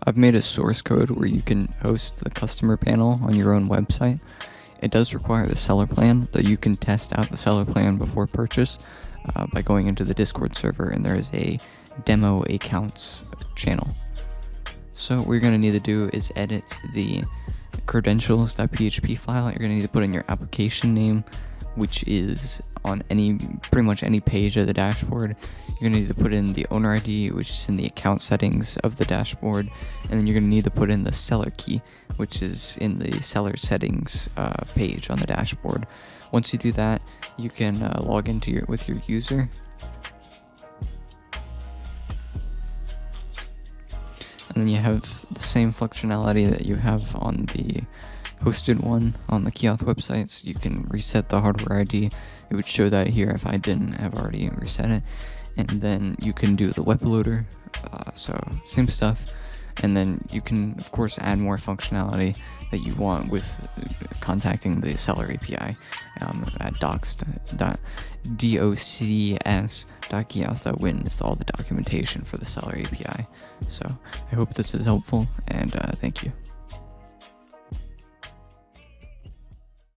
I've made a source code where you can host the customer panel on your own website. It does require the seller plan, though you can test out the seller plan before purchase by going into the Discord server, and there is a demo accounts channel. So what you're going to need to do is edit the credentials.php file. You're going to need to put in your application name, which is on pretty much any page of the dashboard. You're going to need to put in the owner ID, which is in the account settings of the dashboard, and then you're going to need to put in the seller key, which is in the seller settings page on the dashboard. Once you do that, you can log into with your user. And then you have the same functionality that you have on the hosted one on the KeyAuth websites. You can reset the hardware ID. It would show that here if I didn't have already reset it. And then you can do the web loader, so same stuff. And then you can, of course, add more functionality that you want with contacting the seller API at docs.keyauth.win is all the documentation for the seller API. So I hope this is helpful, and thank you.